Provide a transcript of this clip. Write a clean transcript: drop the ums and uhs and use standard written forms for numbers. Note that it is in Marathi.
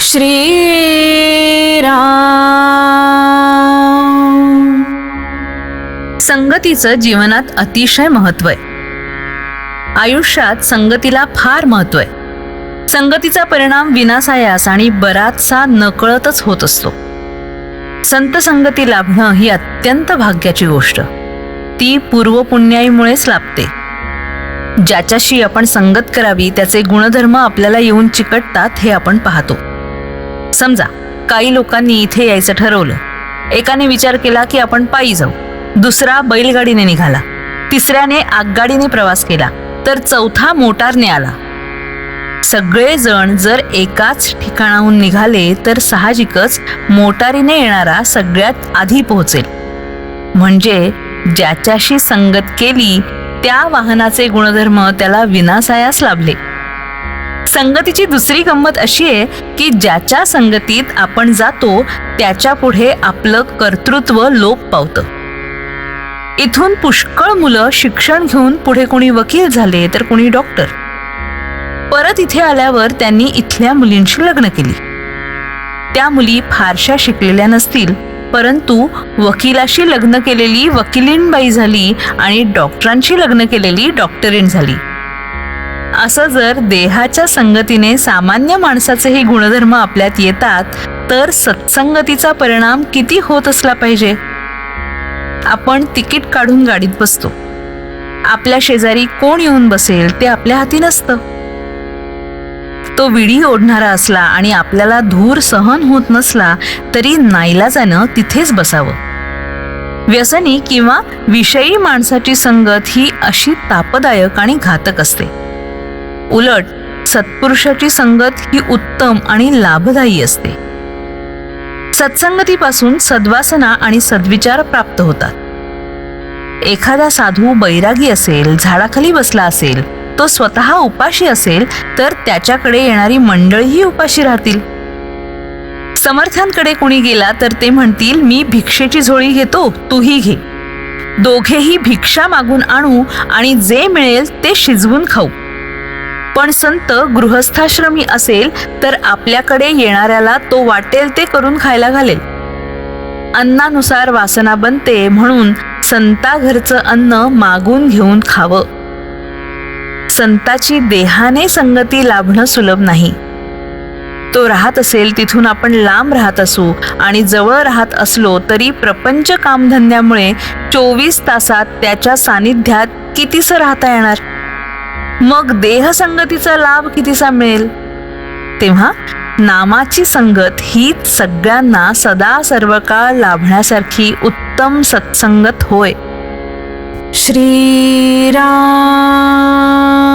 श्रीराम. संगतीचं जीवनात अतिशय महत्त्व आहे. आयुष्यात संगतीला फार महत्त्व आहे. संगतीचा परिणाम विनासायास आणि बराचसा नकळतच होत असतो. संत संगती लाभणं ही अत्यंत भाग्याची गोष्ट. ती पूर्वपुण्याईमुळेच लाभते. ज्याच्याशी आपण संगत करावी त्याचे गुणधर्म आपल्याला येऊन चिकटतात हे आपण पाहतो. समजा काही लोकांनी इथे यायचं ठरवलं. एकाने विचार केला की आपण पायी जाऊ, दुसरा बैलगाडीने निघाला, तिसऱ्याने आगगाडीने प्रवास केला, तर चौथा मोटारने आला. सगळेजण जर एकाच ठिकाणाहून निघाले तर साहजिकच मोटारीने येणारा सगळ्यात आधी पोहोचेल. म्हणजे ज्याच्याशी संगत केली त्या वाहनाचे गुणधर्म त्याला विनासायास लाभले. संगतीची दुसरी गंमत अशी आहे की ज्याच्या संगतीत आपण जातो त्याच्या पुढे आपलं कर्तृत्व लोप पावतं. इथून पुष्कळ मुलं शिक्षण घेऊन पुढे कोणी वकील झाले तर कोणी डॉक्टर. परत इथे आल्यावर त्यांनी इथल्या मुलींशी लग्न केली. त्या मुली फारशा शिकलेल्या नसतील, परंतु वकिलाशी लग्न केलेली वकिलीणबाई झाली आणि डॉक्टरांशी लग्न केलेली डॉक्टरीण झाली. असं जर देहाच्या संगतीने सामान्य माणसाचेही गुणधर्म आपल्यात येतात तर सत्संगतीचा परिणाम किती होत असला पाहिजे. आपण तिकीट काढून गाडीत बसतो. आपल्या शेजारी कोण येऊन बसेल ते आपल्या हाती नसतं. तो विडी ओढणारा असला आणि आपल्याला धूर सहन होत नसला तरी नाईलाजानं तिथेच बसावं. व्यसनी किंवा विषयी माणसाची संगत ही अशी तापदायक आणि घातक असते. उलट सत्पुरुषाची संगत ही उत्तम आणि लाभदायी असते. सत्संगतीपासून सद्वासना आणि सद्विचार प्राप्त होतात. एखादा साधू बैरागी असेल, झाडाखाली बसला असेल, तो स्वतः उपाशी असेल तर त्याच्याकडे येणारी मंडळीही उपाशी राहतील. समर्थांकडे कोणी गेला तर ते म्हणतील, मी भिक्षेची झोळी घेतो, तूही घे. दोघेही भिक्षा मागून आणू आणि जे मिळेल ते शिजवून खाऊ. पण संत गृहस्थाश्रमी असेल तर आपल्याकडे येणाऱ्याला तो वाटेल ते करून खायला घालेल. अन्नानुसार वासना बनते, म्हणून संताघरचं अन्न मागून घेऊन खावं. संताची देहाने संगती लाभणं सुलभ नाही. तो राहत असेल तिथून आपण लांब राहत असू आणि जवळ राहत असलो तरी प्रपंच कामधंद्यामुळे 24 तासात त्याच्या सानिध्यात कितीसं राहता येणार. मग देहसंगतीचा लाभ कितीसा मिळेल. तेव्हा नामाची संगत ही सगळ्यांना सदा सर्वकाळ लाभण्यासारखी उत्तम सत्संगत होय. श्रीराम.